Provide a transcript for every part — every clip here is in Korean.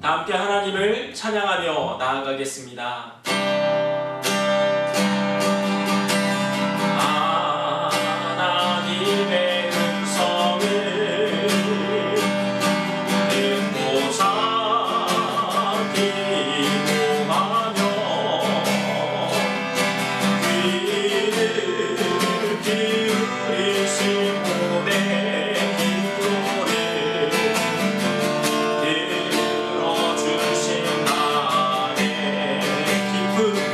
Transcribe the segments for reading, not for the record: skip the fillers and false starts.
다 함께 하나님을 찬양하며 나아가겠습니다. 하나님의 음성을 듣고자 기도하며 귀를 기울이시고 내 기도를 들어주신 나의 깊은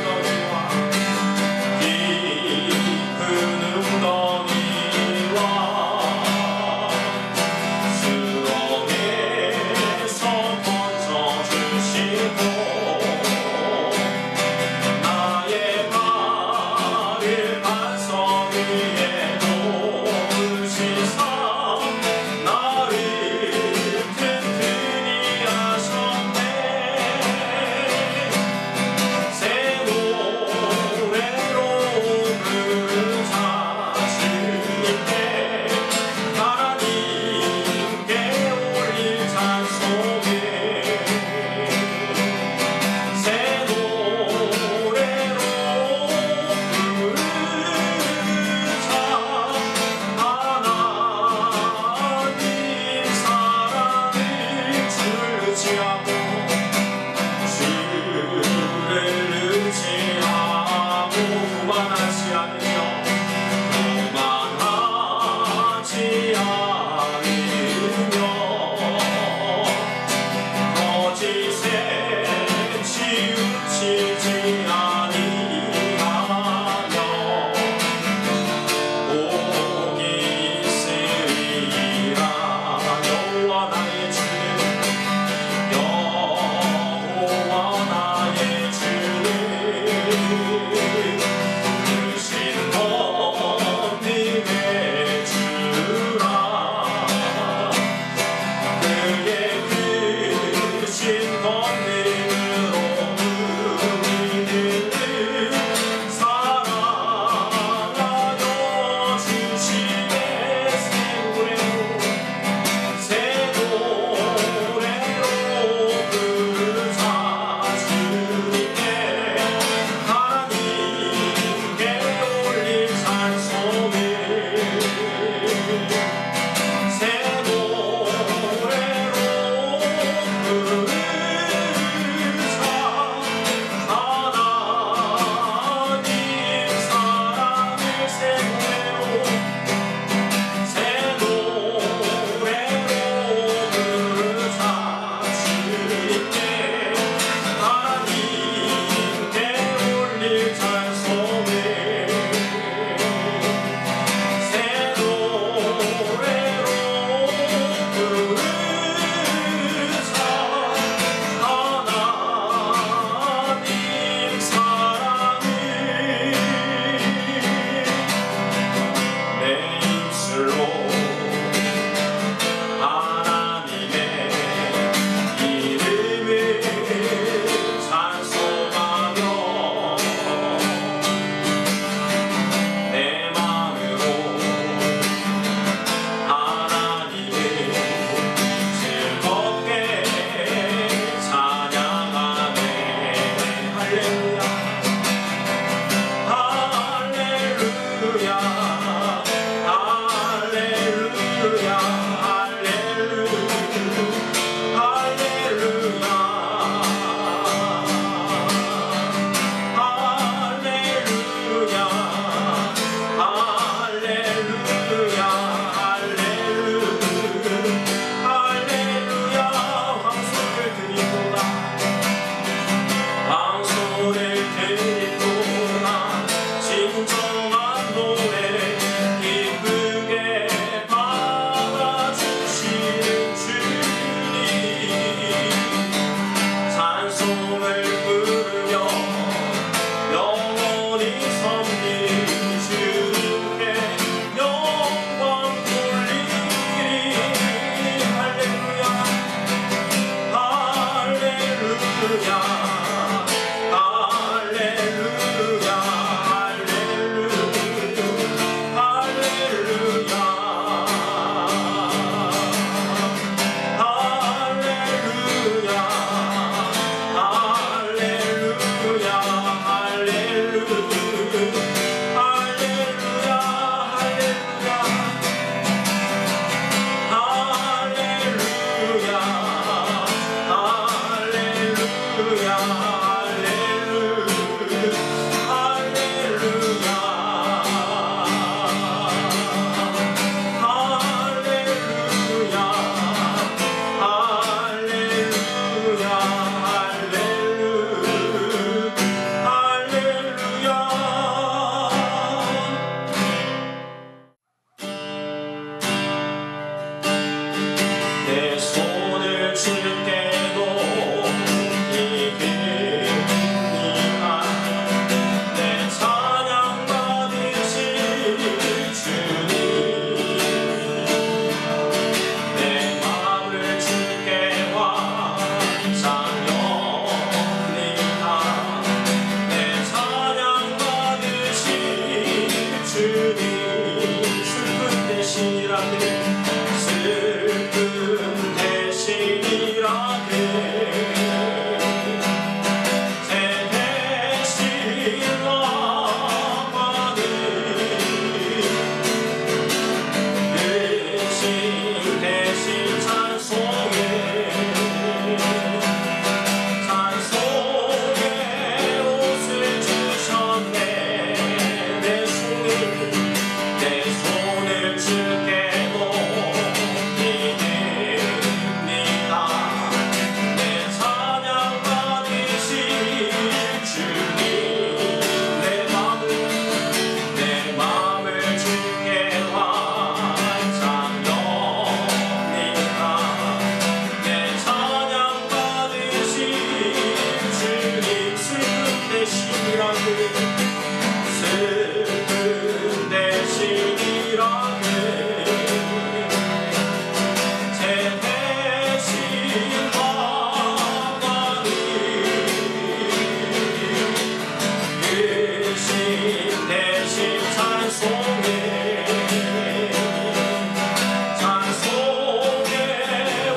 받으신 대신 찬송해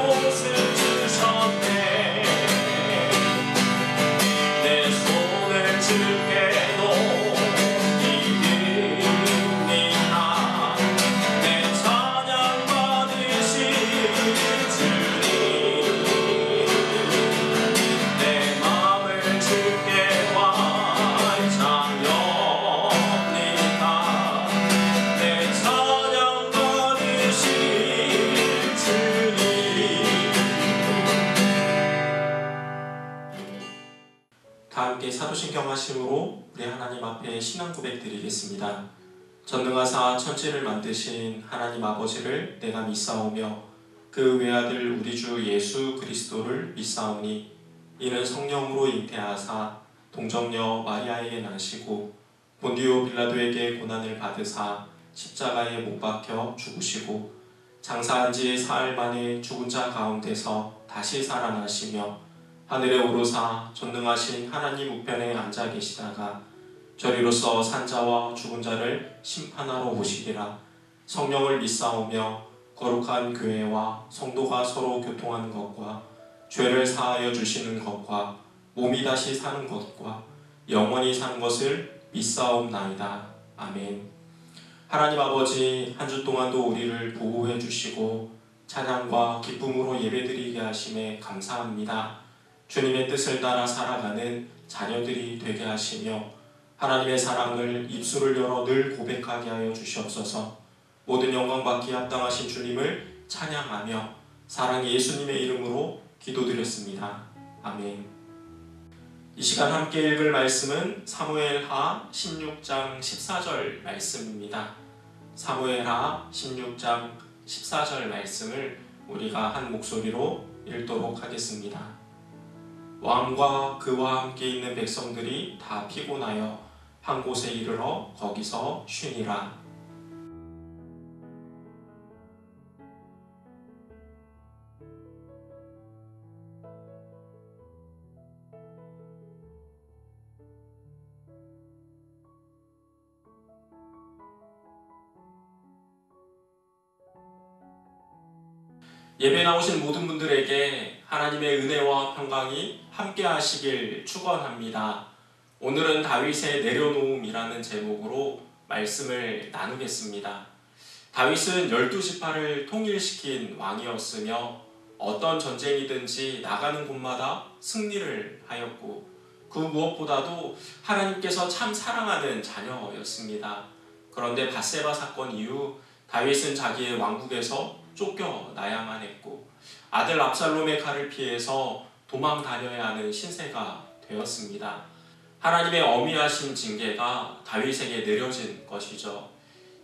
옷을 주셨네. 내 손을 주께 놓이리이다. 내 찬양 받으신 주님, 내 마음을 주께 활짝 엽니다. 내 찬양 받으신 주님. 다 함께 사도신경 하심으로 우리 하나님 앞에 신앙 고백 드리겠습니다. 전능하사 천지를 만드신 하나님 아버지를 내가 믿사오며 그 외아들 우리 주 예수 그리스도를 믿사오니 이는 성령으로 잉태하사 동정녀 마리아에게 나시고 본디오 빌라도에게 고난을 받으사 십자가에 못 박혀 죽으시고 장사한 지 사흘 만에 죽은 자 가운데서 다시 살아나시며 하늘에 오르사 전능하신 하나님 우편에 앉아 계시다가 저리로서 산자와 죽은 자를 심판하러 오시리라. 성령을 믿사오며 거룩한 교회와 성도가 서로 교통하는 것과 죄를 사하여 주시는 것과 몸이 다시 사는 것과 영원히 사는 것을 믿사옵나이다. 아멘. 하나님 아버지, 한 주 동안도 우리를 보호해 주시고 찬양과 기쁨으로 예배드리게 하심에 감사합니다. 주님의 뜻을 따라 살아가는 자녀들이 되게 하시며 하나님의 사랑을 입술을 열어 늘 고백하게 하여 주시옵소서. 모든 영광 받기 합당하신 주님을 찬양하며 사랑 예수님의 이름으로 기도드렸습니다. 아멘. 이 시간 함께 읽을 말씀은 사무엘하 16장 14절 말씀입니다. 사무엘하 16장 14절 말씀을 우리가 한 목소리로 읽도록 하겠습니다. 왕과 그와 함께 있는 백성들이 다 피곤하여 한 곳에 이르러 거기서 쉬니라. 예배 나오신 모든 분들에게 하나님의 은혜와 평강이 함께 하시길 축원합니다. 오늘은 다윗의 내려놓음이라는 제목으로 말씀을 나누겠습니다. 다윗은 12지파를 통일시킨 왕이었으며 어떤 전쟁이든지 나가는 곳마다 승리를 하였고 그 무엇보다도 하나님께서 참 사랑하는 자녀였습니다. 그런데 밧세바 사건 이후 다윗은 자기의 왕국에서 쫓겨나야만 했고 아들 압살롬의 칼을 피해서 도망 다녀야 하는 신세가 되었습니다. 하나님의 어미하신 징계가 다윗에게 내려진 것이죠.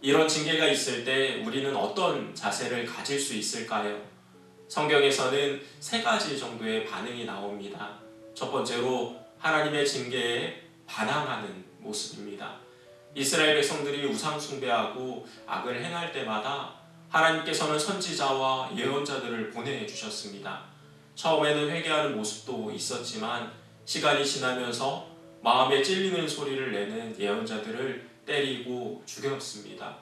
이런 징계가 있을 때 우리는 어떤 자세를 가질 수 있을까요? 성경에서는 3가지 정도의 반응이 나옵니다. 첫 번째로 하나님의 징계에 반항하는 모습입니다. 이스라엘 백성들이 우상 숭배하고 악을 행할 때마다 하나님께서는 선지자와 예언자들을 보내주셨습니다. 처음에는 회개하는 모습도 있었지만 시간이 지나면서 마음에 찔리는 소리를 내는 예언자들을 때리고 죽였습니다.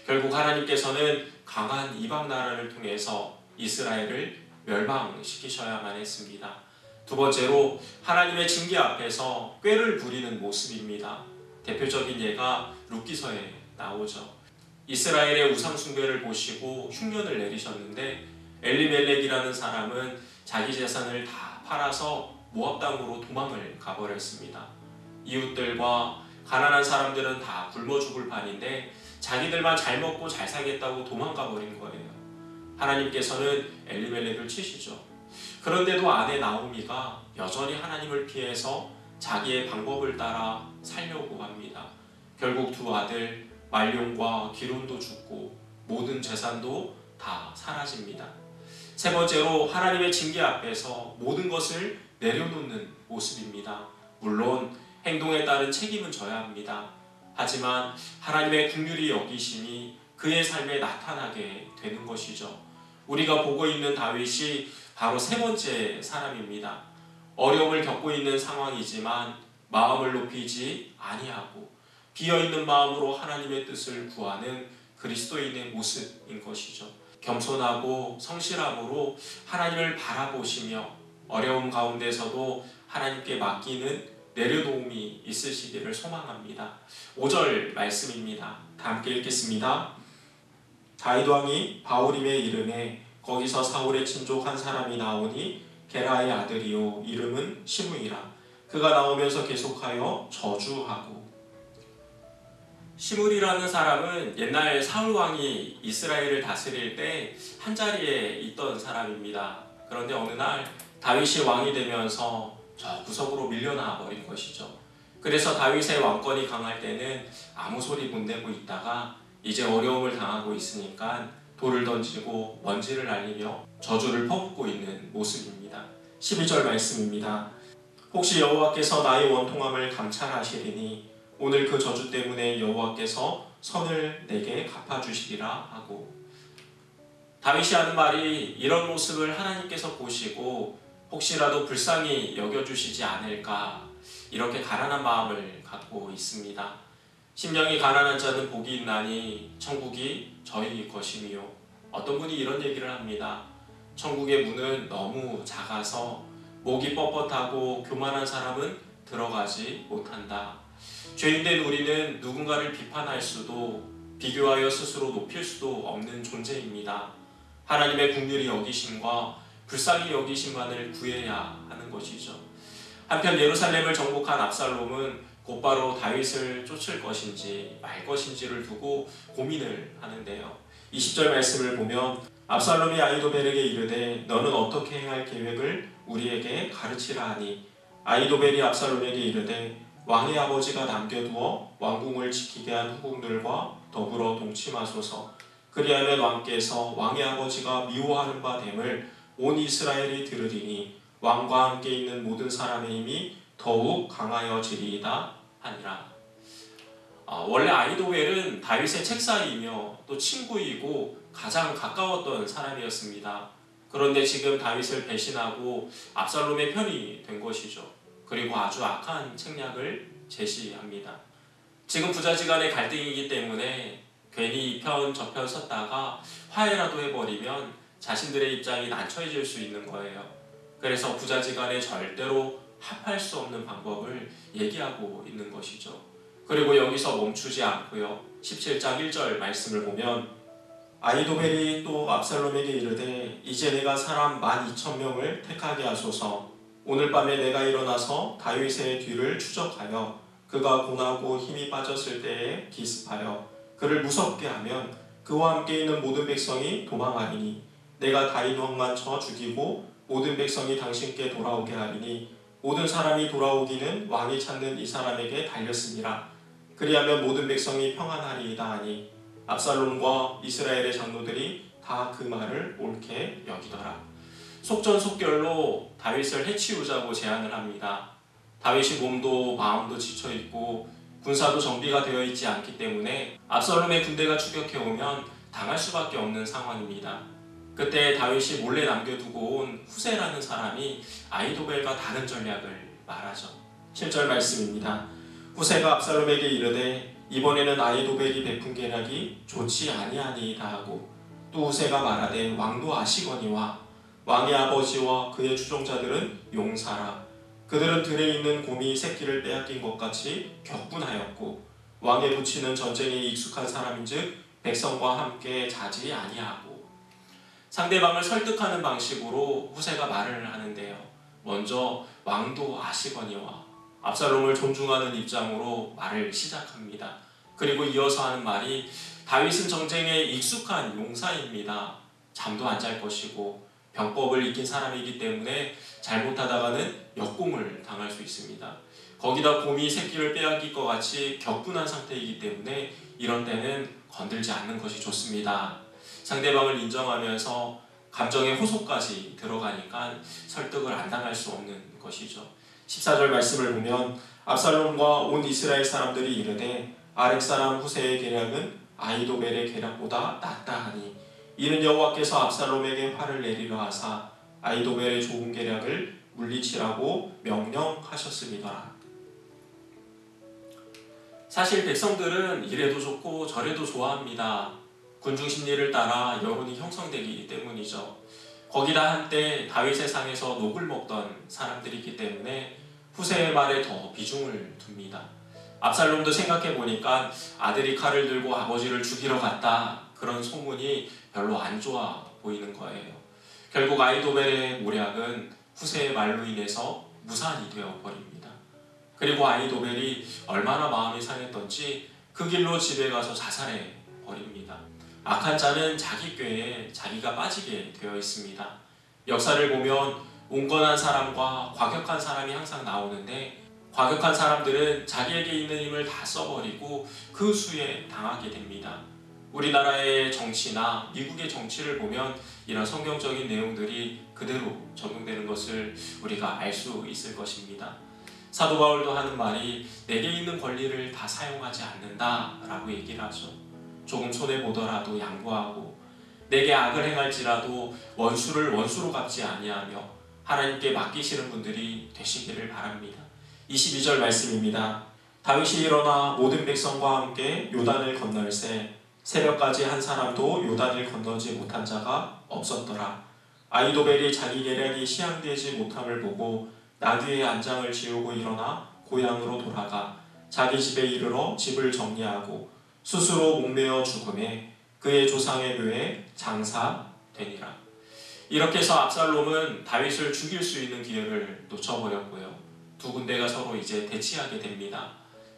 결국 하나님께서는 강한 이방 나라를 통해서 이스라엘을 멸망시키셔야만 했습니다. 두 번째로 하나님의 징계 앞에서 꾀를 부리는 모습입니다. 대표적인 예가 룻기서에 나오죠. 이스라엘의 우상 숭배를 보시고 흉년을 내리셨는데 엘리멜렉이라는 사람은 자기 재산을 다 팔아서 모압 땅으로 도망을 가버렸습니다. 이웃들과 가난한 사람들은 다 굶어 죽을 판인데 자기들만 잘 먹고 잘 살겠다고 도망가 버린 거예요. 하나님께서는 엘리멜렉을 치시죠. 그런데도 아내 나오미가 여전히 하나님을 피해서 자기의 방법을 따라 살려고 합니다. 결국 두 아들 말룡과 기론도 죽고 모든 재산도 다 사라집니다. 세 번째로 하나님의 징계 앞에서 모든 것을 내려놓는 모습입니다. 물론 행동에 따른 책임은 져야 합니다. 하지만 하나님의 긍휼히 여기심이 그의 삶에 나타나게 되는 것이죠. 우리가 보고 있는 다윗이 바로 세 번째 사람입니다. 어려움을 겪고 있는 상황이지만 마음을 높이지 아니하고 비어있는 마음으로 하나님의 뜻을 구하는 그리스도인의 모습인 것이죠. 겸손하고 성실함으로 하나님을 바라보시며 어려움 가운데서도 하나님께 맡기는 내려놓음이 있으시기를 소망합니다. 5절 말씀입니다. 다 함께 읽겠습니다. 다윗 왕이 바울임에 이르매 거기서 사울의 친족 한 사람이 나오니 게라의 아들이요 이름은 시므이라. 그가 나오면서 계속하여 저주하고. 시므이라는 사람은 옛날 사울 왕이 이스라엘을 다스릴 때 한자리에 있던 사람입니다. 그런데 어느 날 다윗이 왕이 되면서 저 구석으로 밀려나 버린 것이죠. 그래서 다윗의 왕권이 강할 때는 아무 소리 못 내고 있다가 이제 어려움을 당하고 있으니까 돌을 던지고 먼지를 날리며 저주를 퍼붓고 있는 모습입니다. 12절 말씀입니다. 혹시 여호와께서 나의 원통함을 감찰하시리니 오늘 그 저주 때문에 여호와께서 선을 내게 갚아주시리라 하고. 다윗이 하는 말이 이런 모습을 하나님께서 보시고 혹시라도 불쌍히 여겨주시지 않을까 이렇게 가난한 마음을 갖고 있습니다. 심령이 가난한 자는 복이 있나니 천국이 저희 것이며. 어떤 분이 이런 얘기를 합니다. 천국의 문은 너무 작아서 목이 뻣뻣하고 교만한 사람은 들어가지 못한다. 죄인된 우리는 누군가를 비판할 수도 비교하여 스스로 높일 수도 없는 존재입니다. 하나님의 긍휼히 여기심과 불쌍히 여기심만을 구해야 하는 것이죠. 한편 예루살렘을 정복한 압살롬은 곧바로 다윗을 쫓을 것인지 말 것인지를 두고 고민을 하는데요. 20절 말씀을 보면 압살롬이 아히도벨에게 이르되 너는 어떻게 행할 계획을 우리에게 가르치라 하니 아히도벨이 압살롬에게 이르되 왕의 아버지가 남겨두어 왕궁을 지키게 한 후궁들과 더불어 동침하소서. 그리하면 왕께서 왕의 아버지가 미워하는 바 됨을 온 이스라엘이 들으리니 왕과 함께 있는 모든 사람의 힘이 더욱 강하여지리이다 하니라. 원래 아히도벨은 다윗의 책사이며 또 친구이고 가장 가까웠던 사람이었습니다. 그런데 지금 다윗을 배신하고 압살롬의 편이 된 것이죠. 그리고 아주 악한 책략을 제시합니다. 지금 부자지간의 갈등이기 때문에 괜히 이 편 저 편 섰다가 화해라도 해버리면 자신들의 입장이 난처해질 수 있는 거예요. 그래서 부자지간에 절대로 합할 수 없는 방법을 얘기하고 있는 것이죠. 그리고 여기서 멈추지 않고요. 17장 1절 말씀을 보면 아히도벨이 또 압살롬에게 이르되 이제 내가 사람 12,000명을 택하게 하소서. 오늘 밤에 내가 일어나서 다윗의 뒤를 추적하여 그가 고나고 힘이 빠졌을 때에 기습하여 그를 무섭게 하면 그와 함께 있는 모든 백성이 도망하리니 내가 다윗 왕만 쳐 죽이고 모든 백성이 당신께 돌아오게 하리니 모든 사람이 돌아오기는 왕이 찾는 이 사람에게 달렸으니라. 그리하면 모든 백성이 평안하리이다 하니 압살롬과 이스라엘의 장로들이 다 그 말을 옳게 여기더라. 속전속결로 다윗을 해치우자고 제안을 합니다. 다윗이 몸도 마음도 지쳐있고 군사도 정비가 되어 있지 않기 때문에 압살롬의 군대가 추격해오면 당할 수밖에 없는 상황입니다. 그때 다윗이 몰래 남겨두고 온 후세라는 사람이 아히도벨과 다른 전략을 말하죠. 7절 말씀입니다. 후세가 압살롬에게 이르되 이번에는 아히도벨이 베푼 계략이 좋지 아니하니이다 하고 또 후세가 말하되 왕도 아시거니와 왕의 아버지와 그의 추종자들은 용사라. 그들은 들에 있는 곰이 새끼를 빼앗긴 것 같이 격분하였고 왕에 붙이는 전쟁에 익숙한 사람인즉 백성과 함께 자지 아니하고. 상대방을 설득하는 방식으로 후세가 말을 하는데요. 먼저 왕도 아시거니와 압살롬을 존중하는 입장으로 말을 시작합니다. 그리고 이어서 하는 말이 다윗은 정쟁에 익숙한 용사입니다. 잠도 안 잘 것이고 병법을 익힌 사람이기 때문에 잘못하다가는 역공을 당할 수 있습니다. 거기다 곰이 새끼를 빼앗길 것 같이 격분한 상태이기 때문에 이런 때는 건들지 않는 것이 좋습니다. 상대방을 인정하면서 감정의 호소까지 들어가니까 설득을 안 당할 수 없는 것이죠. 14절 말씀을 보면 압살롬과 온 이스라엘 사람들이 이르되 아렉 사람 후세의 계략은 아히도벨의 계략보다 낫다 하니 이는 여호와께서 압살롬에게 화를 내리려 하사 아히도벨의 좋은 계략을 물리치라고 명령하셨음이더라. 사실 백성들은 이래도 좋고 저래도 좋아합니다. 군중 심리를 따라 여론이 형성되기 때문이죠. 거기다 한때 다윗의 상에서 녹을 먹던 사람들이기 때문에 후세의 말에 더 비중을 둡니다. 압살롬도 생각해보니까 아들이 칼을 들고 아버지를 죽이러 갔다, 그런 소문이 별로 안 좋아 보이는 거예요. 결국 아히도벨의 모략은 후세의 말로 인해서 무산이 되어버립니다. 그리고 아히도벨이 얼마나 마음이 상했던지 그 길로 집에 가서 자살해 버립니다. 악한 자는 자기 꾀에 자기가 빠지게 되어 있습니다. 역사를 보면 온건한 사람과 과격한 사람이 항상 나오는데, 과격한 사람들은 자기에게 있는 힘을 다 써버리고 그 수에 당하게 됩니다. 우리나라의 정치나 미국의 정치를 보면 이런 성경적인 내용들이 그대로 적용되는 것을 우리가 알 수 있을 것입니다. 사도 바울도 하는 말이 내게 있는 권리를 다 사용하지 않는다 라고 얘기를 하죠. 조금 손해보더라도 양보하고 내게 악을 행할지라도 원수를 원수로 갚지 아니하며 하나님께 맡기시는 분들이 되시기를 바랍니다. 22절 말씀입니다. 다윗이 일어나 모든 백성과 함께 요단을 건널세 새벽까지 한 사람도 요단을 건너지 못한 자가 없었더라. 아히도벨이 자기 계략이 시행되지 못함을 보고 나귀의 안장을 지우고 일어나 고향으로 돌아가 자기 집에 이르러 집을 정리하고 스스로 목매어 죽음에 그의 조상의 묘에 장사되니라. 이렇게 해서 압살롬은 다윗을 죽일 수 있는 기회를 놓쳐버렸고요. 두 군대가 서로 이제 대치하게 됩니다.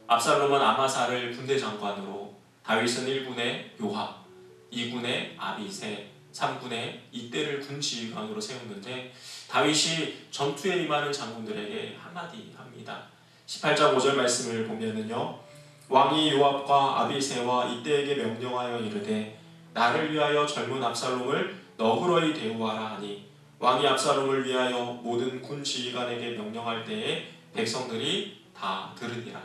압살롬은 아마사를 군대 장관으로, 다윗은 1군의 요압, 2군의 아비새, 3군의 이때를 군지휘관으로 세웠는데, 다윗이 전투에 임하는 장군들에게 한마디 합니다. 18장 5절 말씀을 보면은요, 왕이 요압과 아비새와 이때에게 명령하여 이르되 나를 위하여 젊은 압살롬을 너그러이 대우하라 하니, 왕이 압살롬을 위하여 모든 군 지휘관에게 명령할 때에 백성들이 다 들으니라.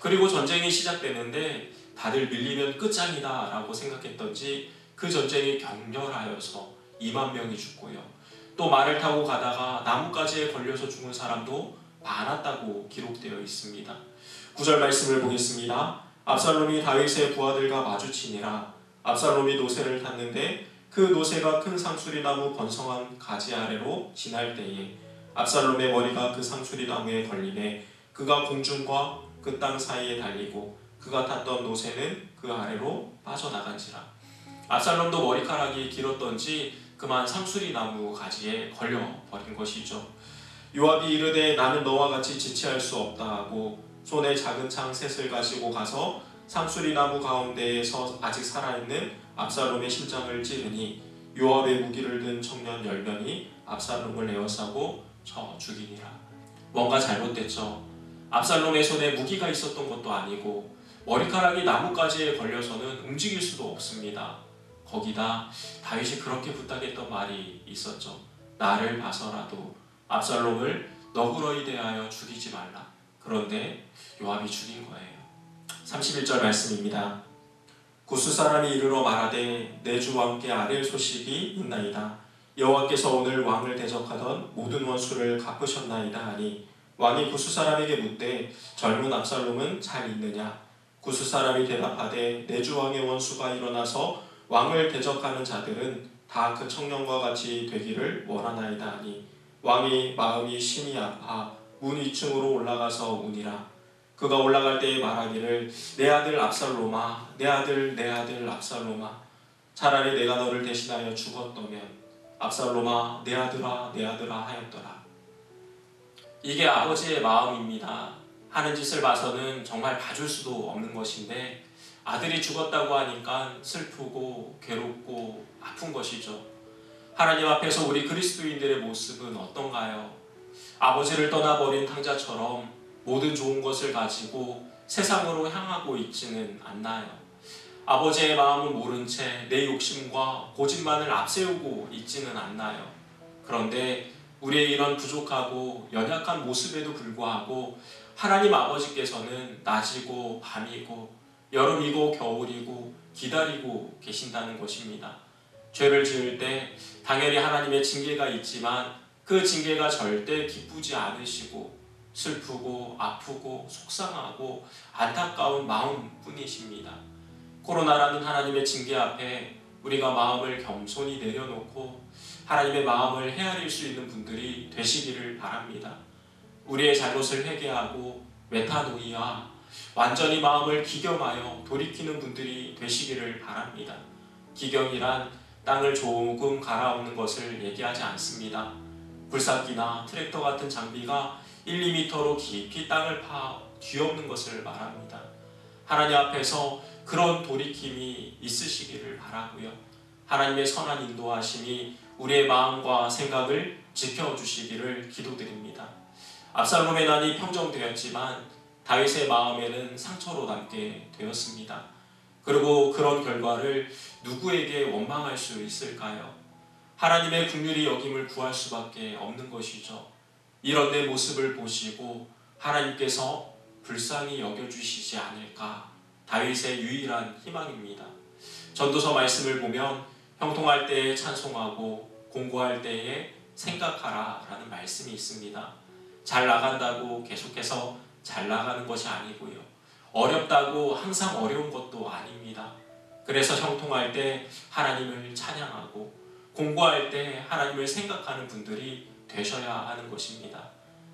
그리고 전쟁이 시작되는데 다들 밀리면 끝장이다 라고 생각했던지 그 전쟁이 격렬하여서 2만 명이 죽고요. 또 말을 타고 가다가 나뭇가지에 걸려서 죽은 사람도 많았다고 기록되어 있습니다. 9절 말씀을 보겠습니다. 압살롬이 다윗의 부하들과 마주치니라. 압살롬이 노새를 탔는데 그 노새가 큰 상수리나무 번성한 가지 아래로 지날 때에 압살롬의 머리가 그 상수리나무에 걸리매 그가 공중과 그 땅 사이에 달리고 그가 탔던 노새는 그 아래로 빠져나간지라. 압살롬도 머리카락이 길었던지 그만 상수리나무 가지에 걸려버린 것이죠. 요압이 이르되 나는 너와 같이 지체할 수 없다 하고 손에 작은 창 셋을 가지고 가서 상수리나무 가운데에서 아직 살아있는 압살롬의 심장을 찌르니 요압의 무기를 든 청년 10명이 압살롬을 에워싸고 쳐 죽이니라. 뭔가 잘못됐죠. 압살롬의 손에 무기가 있었던 것도 아니고 머리카락이 나뭇가지에 걸려서는 움직일 수도 없습니다. 거기다 다윗이 그렇게 부탁했던 말이 있었죠. 나를 봐서라도 압살롬을 너그러이 대하여 죽이지 말라. 그런데 요압이 죽인 거예요. 31절 말씀입니다. 구스 사람이 이르러 말하되 내 주 왕께 아랠 소식이 있나이다. 여호와께서 오늘 왕을 대적하던 모든 원수를 갚으셨나이다 하니, 왕이 구스 사람에게 묻되 젊은 압살롬은 잘 있느냐? 구스 사람이 대답하되 내 주 왕의 원수가 일어나서 왕을 대적하는 자들은 다 그 청년과 같이 되기를 원하나이다 하니, 왕이 마음이 심히 아파 문 위층으로 올라가서 우니라. 그가 올라갈 때에 말하기를 내 아들 압살롬아, 내 아들 내 아들 압살롬아, 차라리 내가 너를 대신하여 죽었더면 압살롬아 내 아들아 내 아들아 하였더라. 이게 아버지의 마음입니다. 하는 짓을 봐서는 정말 봐줄 수도 없는 것인데 아들이 죽었다고 하니까 슬프고 괴롭고 아픈 것이죠. 하나님 앞에서 우리 그리스도인들의 모습은 어떤가요? 아버지를 떠나버린 탕자처럼 모든 좋은 것을 가지고 세상으로 향하고 있지는 않나요? 아버지의 마음을 모른 채 내 욕심과 고집만을 앞세우고 있지는 않나요? 그런데 우리의 이런 부족하고 연약한 모습에도 불구하고 하나님 아버지께서는 낮이고 밤이고 여름이고 겨울이고 기다리고 계신다는 것입니다. 죄를 지을 때 당연히 하나님의 징계가 있지만 그 징계가 절대 기쁘지 않으시고 슬프고 아프고 속상하고 안타까운 마음뿐이십니다. 코로나라는 하나님의 징계 앞에 우리가 마음을 겸손히 내려놓고 하나님의 마음을 헤아릴 수 있는 분들이 되시기를 바랍니다. 우리의 잘못을 회개하고 메타노이아, 완전히 마음을 기경하여 돌이키는 분들이 되시기를 바랍니다. 기경이란 땅을 조금 갈아엎는 것을 얘기하지 않습니다. 굴삭기나 트랙터 같은 장비가 1, 2m로 깊이 땅을 파 뒤엎는 것을 말합니다. 하나님 앞에서 그런 돌이킴이 있으시기를 바라고요. 하나님의 선한 인도하심이 우리의 마음과 생각을 지켜주시기를 기도드립니다. 압살롬의 난이 평정되었지만 다윗의 마음에는 상처로 남게 되었습니다. 그리고 그런 결과를 누구에게 원망할 수 있을까요? 하나님의 긍휼히 여김을 구할 수밖에 없는 것이죠. 이런 내 모습을 보시고 하나님께서 불쌍히 여겨주시지 않을까, 다윗의 유일한 희망입니다. 전도서 말씀을 보면 형통할 때에 찬송하고 공고할 때에 생각하라 라는 말씀이 있습니다. 잘 나간다고 계속해서 잘 나가는 것이 아니고요, 어렵다고 항상 어려운 것도 아닙니다. 그래서 형통할 때 하나님을 찬양하고 공고할 때 하나님을 생각하는 분들이 되셔야 하는 것입니다.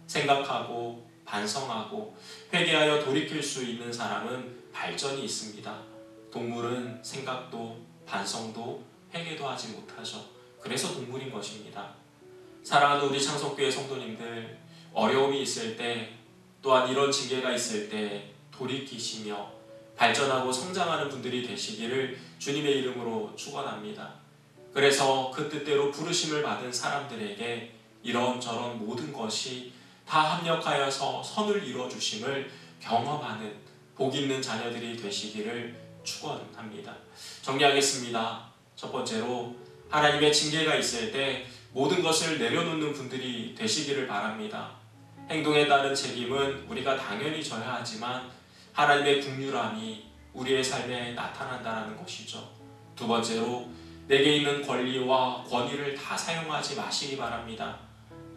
생각하고 반성하고 회개하여 돌이킬 수 있는 사람은 발전이 있습니다. 동물은 생각도 반성도 회개도 하지 못하죠. 그래서 동물인 것입니다. 사랑하는 우리 창성교회 성도님들, 어려움이 있을 때, 또한 이런 징계가 있을 때 돌이키시며 발전하고 성장하는 분들이 되시기를 주님의 이름으로 축원합니다. 그래서 그 뜻대로 부르심을 받은 사람들에게 이런저런 모든 것이 다 합력하여서 선을 이루어주심을 경험하는 복 있는 자녀들이 되시기를 축원합니다. 정리하겠습니다. 첫 번째로, 하나님의 징계가 있을 때 모든 것을 내려놓는 분들이 되시기를 바랍니다. 행동에 따른 책임은 우리가 당연히 져야 하지만 하나님의 긍휼함이 우리의 삶에 나타난다는 것이죠. 두 번째로, 내게 있는 권리와 권위를 다 사용하지 마시기 바랍니다.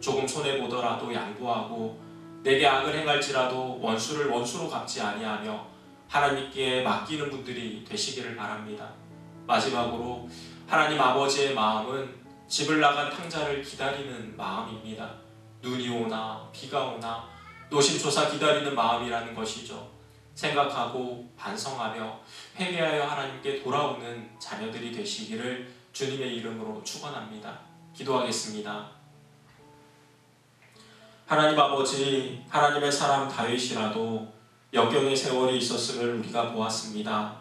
조금 손해보더라도 양보하고 내게 악을 행할지라도 원수를 원수로 갚지 아니하며 하나님께 맡기는 분들이 되시기를 바랍니다. 마지막으로, 하나님 아버지의 마음은 집을 나간 탕자를 기다리는 마음입니다. 눈이 오나 비가 오나 노심초사 기다리는 마음이라는 것이죠. 생각하고 반성하며 회개하여 하나님께 돌아오는 자녀들이 되시기를 주님의 이름으로 축원합니다. 기도하겠습니다. 하나님 아버지, 하나님의 사람 다윗이라도 역경의 세월이 있었음을 우리가 보았습니다.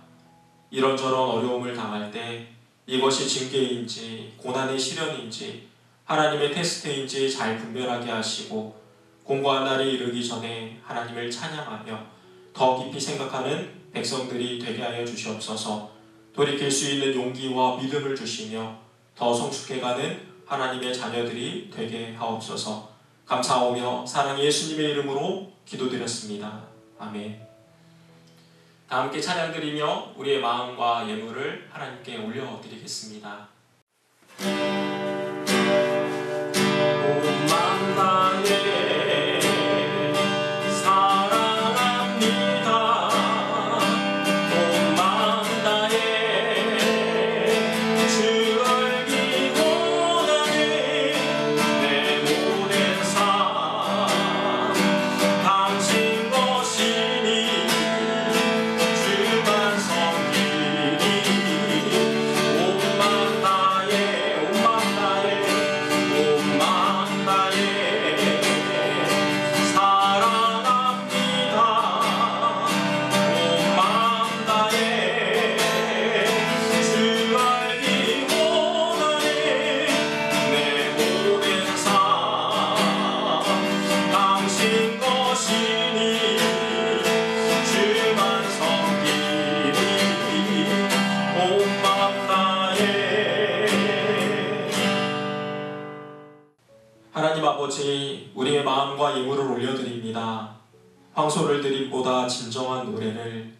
이런저런 어려움을 당할 때 이것이 징계인지 고난의 시련인지 하나님의 테스트인지 잘 분별하게 하시고 공고한 날이 이르기 전에 하나님을 찬양하며 더 깊이 생각하는 백성들이 되게 하여 주시옵소서. 돌이킬 수 있는 용기와 믿음을 주시며 더 성숙해가는 하나님의 자녀들이 되게 하옵소서. 감사하오며 사랑의 예수님의 이름으로 기도드렸습니다. 아멘. 다 함께 찬양드리며 우리의 마음과 예물을 하나님께 올려드리겠습니다. 온 마음 나의 사랑합니다. 온 마음 나의 주 알기 원하네. 내 모든 삶 당신 것이니 주만 섬기니. 온 마음 나의 온 마음 나의 온 마음 나의 사랑합니다. 온 마음 나의 주 알기 원하네. 내 모든 삶 당신 것이니 주만 섬기니. 온 마음 나의. 하나님 아버지, 우리의 마음과 예물을 올려드립니다. 황소를 드림보다 진정한 노래를,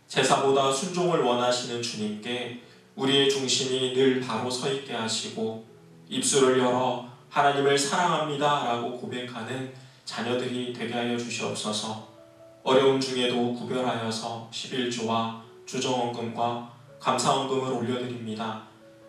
제사보다 순종을 원하시는 주님께 우리의 중심이 늘 바로 서 있게 하시고 입술을 열어 하나님을 사랑합니다 라고 고백하는 자녀들이 되게 하여 주시옵소서. 어려움 중에도 구별하여서 11조와 주정원금과 감사원금을 올려드립니다.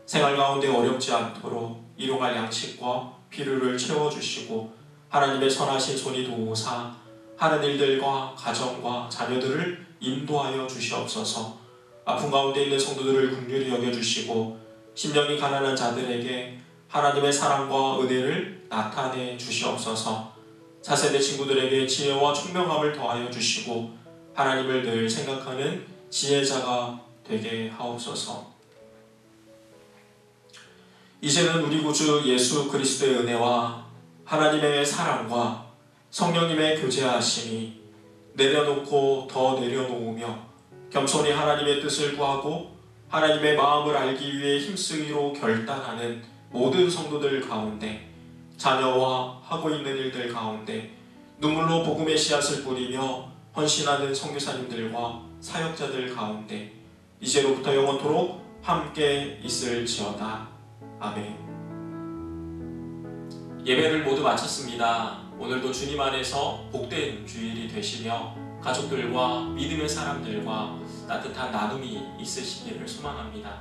생활 가운데 어렵지 않도록 일용할 양식과 필요를 채워주시고 하나님의 선하신 손이 도우사 하는 일들과 가정과 자녀들을 인도하여 주시옵소서. 아픈 가운데 있는 성도들을 긍휼히 여겨주시고 심령이 가난한 자들에게 하나님의 사랑과 은혜를 나타내 주시옵소서. 차세대 친구들에게 지혜와 총명함을 더하여 주시고 하나님을 늘 생각하는 지혜자가 되게 하옵소서. 이제는 우리 구주 예수 그리스도의 은혜와 하나님의 사랑과 성령님의 교제하심이 내려놓고 더 내려놓으며 겸손히 하나님의 뜻을 구하고 하나님의 마음을 알기 위해 힘쓰기로 결단하는 모든 성도들 가운데, 자녀와 하고 있는 일들 가운데 눈물로 복음의 씨앗을 뿌리며 헌신하는 선교사님들과 사역자들 가운데 이제로부터 영원토록 함께 있을지어다. 아멘. 예배를 모두 마쳤습니다. 오늘도 주님 안에서 복된 주일이 되시며 가족들과 믿음의 사람들과 따뜻한 나눔이 있으시기를 소망합니다.